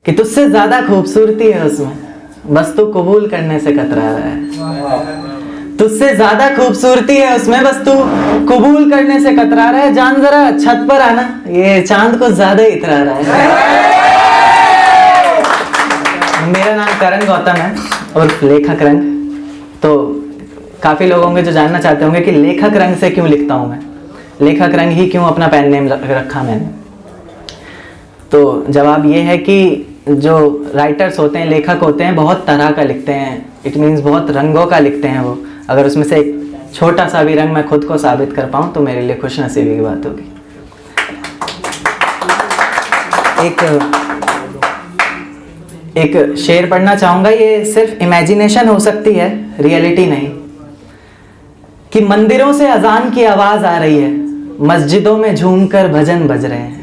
कि तुझसे ज्यादा खूबसूरती है उसमें, बस तू कबूल करने से कतरा रहा है। तुझसे ज्यादा खूबसूरती है उसमें, बस तू कबूल करने से कतरा रहा है। जान जरा छत पर आना, ये चांद को ज्यादा इतरा रहा है। मेरा नाम करण गौतम है और लेखक रंग। तो काफी लोग होंगे जो जानना चाहते होंगे कि लेखक रंग से क्यों लिखता हूं मैं, लेखक रंग ही क्यों अपना पेन नेम रखा मैंने। तो जवाब ये है कि जो राइटर्स होते हैं, लेखक होते हैं, बहुत तरह का लिखते हैं। इट मीन्स बहुत रंगों का लिखते हैं वो। अगर उसमें से एक छोटा सा भी रंग मैं खुद को साबित कर पाऊँ तो मेरे लिए खुशनसीबी की बात होगी। एक शेर पढ़ना चाहूँगा, ये सिर्फ इमेजिनेशन हो सकती है, रियलिटी नहीं। कि मंदिरों से अजान की आवाज़ आ रही है, मस्जिदों में झूमकर भजन बज रहे हैं।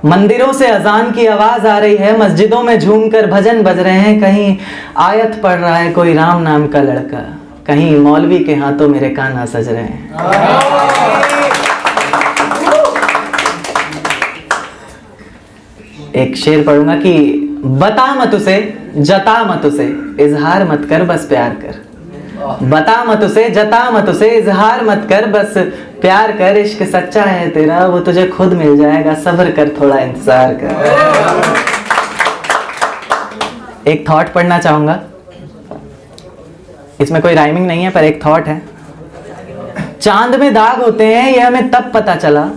मंदिरों से अजान की आवाज आ रही है, मस्जिदों में झूमकर भजन बज रहे हैं। कहीं आयत पढ़ रहा है कोई राम नाम का लड़का, कहीं मौलवी के हाथों मेरे कान्हा सज रहे हैं। एक शेर पढ़ूंगा कि बता मत उसे, जता मत उसे, इजहार मत कर, बस प्यार कर। बता मत उसे, जता मत उसे, इजहार मत कर, बस प्यार कर। इश्क सच्चा है तेरा, वो तुझे खुद मिल जाएगा, सब्र कर, थोड़ा इंतजार कर। एक थॉट पढ़ना चाहूंगा, इसमें कोई राइमिंग नहीं है पर एक थॉट है। चांद में दाग होते हैं ये हमें तब पता चला,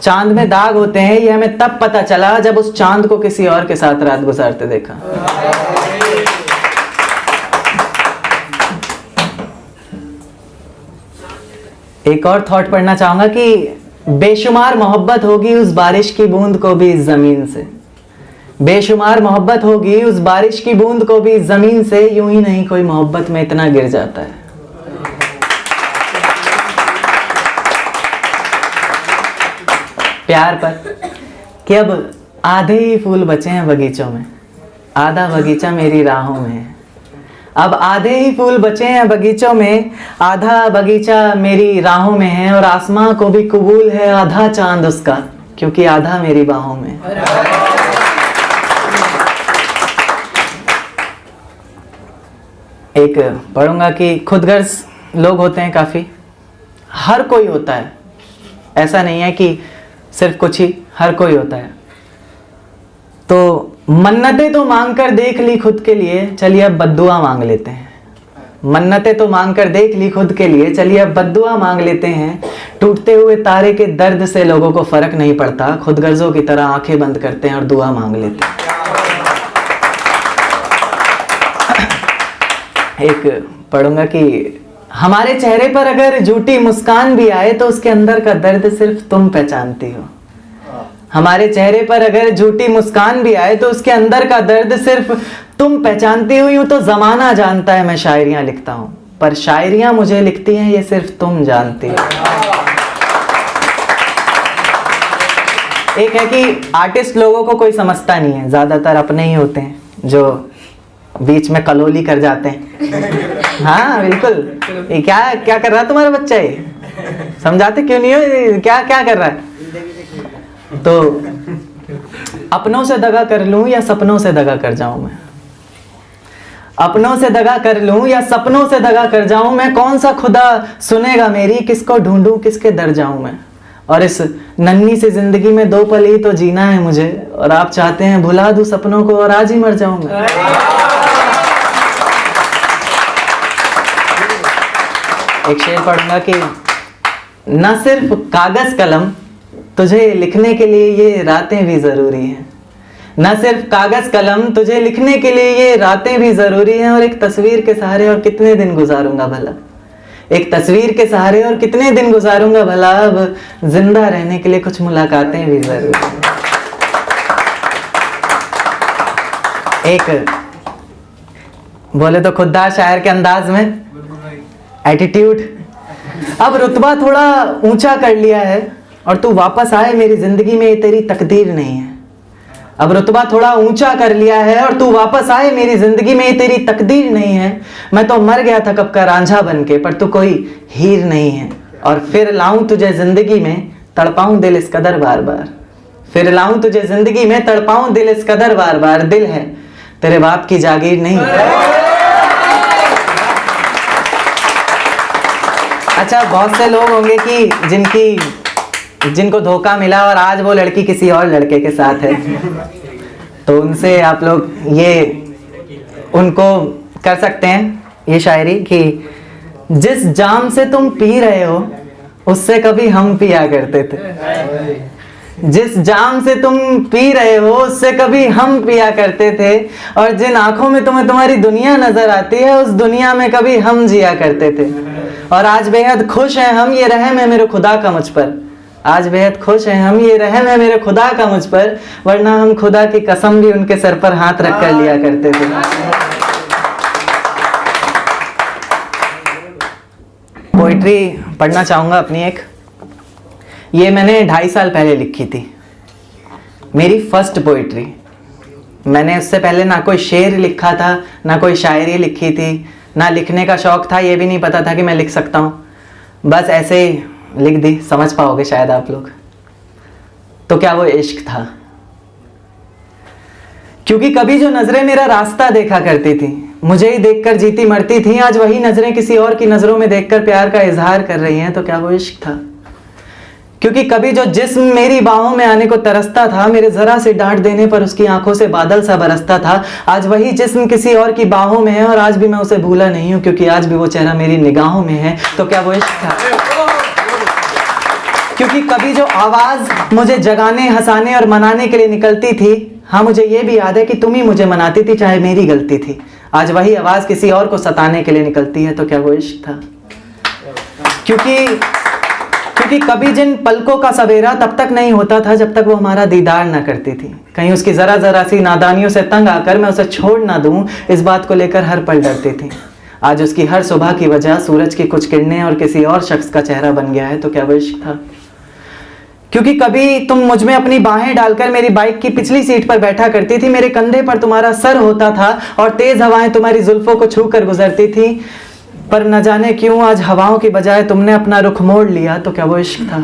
चांद में दाग होते हैं ये हमें तब पता चला जब उस चांद को किसी और के साथ रात गुजारते देखा। एक और थॉट पढ़ना चाहूंगा कि बेशुमार मोहब्बत होगी उस बारिश की बूंद को भी इस जमीन से। बेशुमार मोहब्बत होगी उस बारिश की बूंद को भी इस जमीन से। यूं ही नहीं कोई मोहब्बत में इतना गिर जाता है। प्यार पर कि अब आधे ही फूल बचे हैं बगीचों में, आधा बगीचा मेरी राहों में है। अब आधे ही फूल बचे हैं बगीचों में, आधा बगीचा मेरी राहों में है। और आसमां को भी कबूल है आधा चांद उसका, क्योंकि आधा मेरी बाहों में। एक पढ़ूंगा कि खुदगर्ज लोग होते हैं काफी, हर कोई होता है, ऐसा नहीं है कि सिर्फ कुछ ही, हर कोई होता है। तो मन्नतें तो मांग कर देख ली खुद के लिए, चलिए अब बद्दुआ मांग लेते हैं। मन्नतें तो मांग कर देख ली खुद के लिए, चलिए अब बद्दुआ मांग लेते हैं। टूटते हुए तारे के दर्द से लोगों को फर्क नहीं पड़ता, खुदगर्जों की तरह आंखें बंद करते हैं और दुआ मांग लेते हैं। एक पढ़ूंगा कि हमारे चेहरे पर अगर झूठी मुस्कान भी आए तो उसके अंदर का दर्द सिर्फ तुम पहचानती हो। हमारे चेहरे पर अगर झूठी मुस्कान भी आए तो उसके अंदर का दर्द सिर्फ तुम पहचानती हो। यूं तो जमाना जानता है मैं शायरियां लिखता हूं, पर शायरियां मुझे लिखती हैं ये सिर्फ तुम जानती हो। एक है कि आर्टिस्ट लोगों को कोई समझता नहीं है, ज्यादातर अपने ही होते हैं जो बीच में कलोली कर जाते हैं। हाँ बिल्कुल, ये क्या क्या कर रहा है तुम्हारा बच्चा, ये समझाते क्यों नहीं हो, क्या क्या कर रहा है। तो अपनों से दगा कर लूं या सपनों से दगा कर जाऊं मैं, अपनों से दगा कर लूं या सपनों से दगा कर जाऊं मैं। कौन सा खुदा सुनेगा मेरी, किसको ढूंढूं, किसके दर जाऊं मैं। और इस नन्ही सी जिंदगी में 2 पल ही तो जीना है मुझे, और आप चाहते हैं भुला दूं सपनों को और आज ही मर जाऊं मैं। एक शेर पढ़ूंगा कि न सिर्फ कागज कलम, तुझे लिखने के लिए ये रातें भी जरूरी हैं। न सिर्फ कागज कलम, तुझे लिखने के लिए ये रातें भी जरूरी हैं। और एक तस्वीर के सहारे और कितने दिन गुजारूंगा भला, एक तस्वीर के सहारे और कितने दिन गुजारूंगा भला। अब जिंदा रहने के लिए कुछ मुलाकातें भी जरूरी हैं। एक बोले तो खुददार शायर के अंदाज में एटीट्यूड, अब रुतबा थोड़ा ऊंचा कर लिया है और तू वापस आए मेरी जिंदगी में, ये तेरी तकदीर नहीं है। अब रुतबा थोड़ा ऊंचा कर लिया है और तू वापस आए मेरी जिंदगी में, ये तेरी तकदीर नहीं है। मैं तो मर गया था कब का रांझा बन के, पर तू कोई हीर नहीं है। और फिर लाऊं तुझे जिंदगी में, तड़पाऊं दिल इस कदर बार बार, फिर लाऊं तुझे जिंदगी में, तड़पाऊं दिल इस कदर बार बार, दिल है तेरे बाप की जागीर नहीं। अच्छा, बहुत से लोग होंगे कि जिनको धोखा मिला और आज वो लड़की किसी और लड़के के साथ है, तो उनसे आप लोग ये उनको कर सकते हैं ये शायरी कि जिस जाम से तुम पी रहे हो उससे कभी हम पिया करते थे। जिस जाम से तुम पी रहे हो उससे कभी हम पिया करते थे, और जिन आंखों में तुम्हें तुम्हारी दुनिया नजर आती है उस दुनिया में कभी हम जिया करते थे। और आज बेहद खुश हैं हम, ये रहम है मेरे खुदा का मुझ पर। आज बेहद खुश हैं हम, ये रहम है मेरे खुदा का मुझ पर, वरना हम खुदा की कसम भी उनके सर पर हाथ रख कर लिया करते थे। पोइट्री पढ़ना चाहूंगा अपनी एक। ये मैंने 2.5 साल पहले लिखी थी, मेरी फर्स्ट पोइट्री। मैंने उससे पहले ना कोई शेर लिखा था, ना कोई शायरी लिखी थी, ना लिखने का शौक था, ये भी नहीं पता था कि मैं लिख सकता हूँ। बस ऐसे ही लिख दी, समझ पाओगे शायद आप लोग। तो क्या वो इश्क था? क्योंकि कभी जो नजरें मेरा रास्ता देखा करती थी, मुझे ही देखकर जीती मरती थी, आज वही नजरें किसी और की नजरों में देखकर प्यार का इजहार कर रही हैं, तो क्या वो इश्क था? क्योंकि कभी जो जिस्म मेरी बाहों में आने को तरसता था, मेरे जरा से डांट देने पर उसकी आंखों से बादल सा बरसता था, आज वही जिस्म किसी और की बाहों में है और आज भी मैं उसे भूला नहीं हूं, क्योंकि आज भी वो चेहरा मेरी निगाहों में है, तो क्या वो इश्क था? क्योंकि कभी जो आवाज मुझे जगाने, हंसाने और मनाने के लिए निकलती थी, हाँ मुझे ये भी याद है कि तुम ही मुझे मनाती थी चाहे मेरी गलती थी, आज वही आवाज किसी और को सताने के लिए निकलती है, तो क्या वो इश्क था? क्योंकि कभी जिन पलकों का सवेरा तब तक नहीं होता था जब तक वो हमारा दीदार ना करती थी, कहीं उसकी जरा जरा सी नादानियों से तंग आकर मैं उसे छोड़ ना दूं, इस बात को लेकर हर पल डरती थी। आज उसकी हर सुबह की वजह सूरज की कुछ किरणें और किसी और शख्स का चेहरा बन गया है, तो क्या वो इश्क था? क्योंकि कभी तुम मुझ में अपनी बाहें डालकर मेरी बाइक की पिछली सीट पर बैठा करती थी, मेरे कंधे पर तुम्हारा सर होता था और तेज हवाएं तुम्हारी जुल्फों को छू कर गुजरती थी, पर न जाने क्यों आज हवाओं की बजाय तुमने अपना रुख मोड़ लिया, तो क्या वो इश्क था?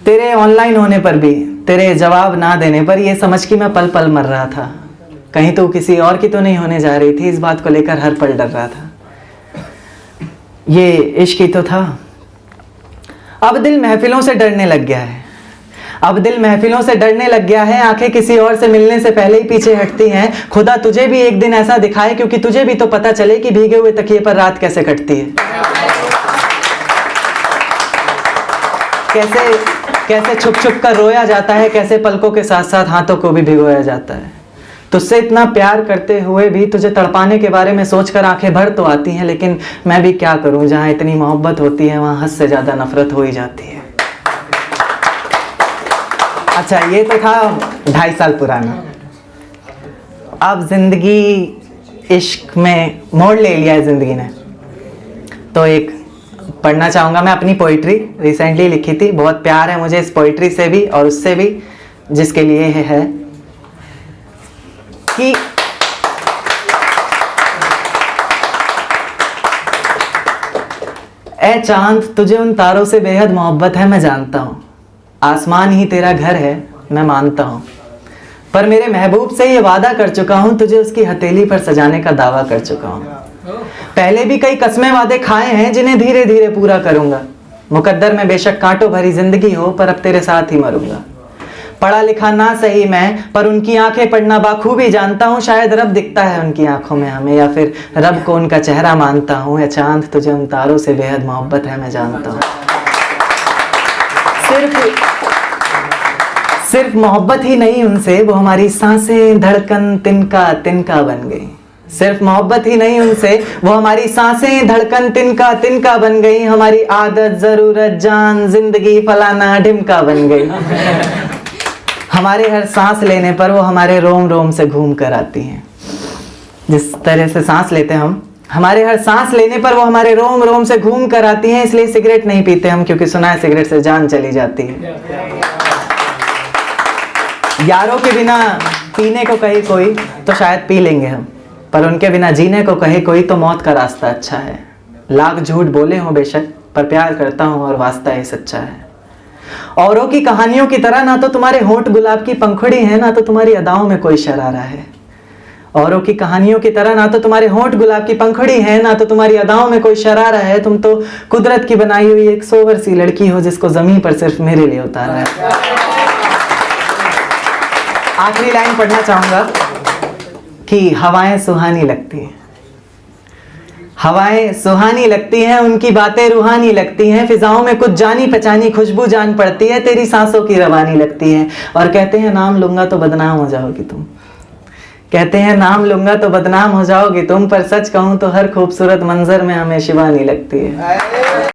तेरे ऑनलाइन होने पर भी, तेरे जवाब ना देने पर ये समझ कि मैं पल पल मर रहा था, कहीं तो किसी और की तो नहीं होने जा रही थी, इस बात को लेकर हर पल डर रहा था। ये इश्क ही तो था। अब दिल महफिलों से डरने लग गया है, अब दिल महफिलों से डरने लग गया है, आंखें किसी और से मिलने से पहले ही पीछे हटती हैं, खुदा तुझे भी एक दिन ऐसा दिखाए क्योंकि तुझे भी तो पता चले कि भीगे हुए तकिए पर रात कैसे कटती है। कैसे छुप छुप कर रोया जाता है, कैसे पलकों के साथ साथ हाथों को भी भिगोया जाता है। तुझसे इतना प्यार करते हुए भी तुझे तड़पाने के बारे में सोचकर आंखें भर तो आती हैं, लेकिन मैं भी क्या करूं, जहां इतनी मोहब्बत होती है वहां हद से ज्यादा नफरत हो ही जाती है। अच्छा, ये तो था 2.5 साल पुराना। अब जिंदगी इश्क में मोड़ ले लिया है जिंदगी ने, तो एक पढ़ना चाहूंगा मैं अपनी पोइट्री, रिसेंटली लिखी थी। बहुत प्यार है मुझे इस पोइट्री से भी और उससे भी, जिसके लिए है कि ए चांद, तुझे उन तारों से बेहद मोहब्बत है मैं जानता हूं, आसमान ही तेरा घर है मैं मानता हूं, पर मेरे महबूब से ये वादा कर चुका हूं, तुझे उसकी हथेली पर सजाने का दावा कर चुका हूं। पहले भी कई कस्में वादे खाए हैं जिन्हें धीरे धीरे पूरा करूंगा, मुकद्दर में बेशक कांटों भरी जिंदगी हो पर अब तेरे साथ ही मरूंगा। पढ़ा लिखा ना सही मैं, पर उनकी आंखें पढ़ना बाखूबी जानता हूँ, शायद रब दिखता है उनकी आंखों में हमें, या फिर रब को उनका चेहरा मानता हूँ। या चांद, तुझे उन तारों से बेहद मोहब्बत है मैं जानता हूँ। सिर्फ मोहब्बत ही नहीं उनसे, वो हमारी सांसें धड़कन तिनका तिनका बन गई। सिर्फ मोहब्बत ही नहीं उनसे, वो हमारी सांसें धड़कन तिनका तिनका बन गई, हमारी आदत जरूरत जान जिंदगी फलाना ढिमका बन गई। हमारे हर सांस लेने पर वो हमारे रोम रोम से घूम कर आती हैं। जिस तरह से सांस लेते हैं हम, हमारे हर सांस लेने पर वो हमारे रोम रोम से घूम कर आती हैं। इसलिए सिगरेट नहीं पीते हम, क्योंकि सुना है सिगरेट से जान चली जाती है। यारों के बिना पीने को कहे कोई तो शायद पी लेंगे हम, पर उनके बिना जीने को कहे कोई तो मौत का रास्ता अच्छा है। लाख झूठ बोले हो बेशक, पर प्यार करता हूँ और वास्ता ही सच्चा है। औरों की कहानियों की तरह ना तो तुम्हारे होंठ गुलाब की पंखुड़ी है, ना तो तुम्हारी अदाओं में कोई शरारा है। औरों की कहानियों की तरह ना तो तुम्हारे होंठ गुलाब की पंखुड़ी है, ना तो तुम्हारी अदाओं में कोई शरारा है। तुम तो कुदरत की बनाई हुई एक सोवर सी लड़की हो, जिसको जमीन पर सिर्फ मेरे लिए उतारा है। आखिरी लाइन पढ़ना चाहूंगा कि हवाएं सुहानी लगती हैं, हवाएं सुहानी लगती हैं, उनकी बातें रूहानी लगती हैं। फिजाओं में कुछ जानी पहचानी खुशबू जान पड़ती है, तेरी सांसों की रवानी लगती है। और कहते हैं नाम लूंगा तो बदनाम हो जाओगी तुम, कहते हैं नाम लूंगा तो बदनाम हो जाओगी तुम, पर सच कहूं तो हर खूबसूरत मंजर में हमें शिवानी लगती है।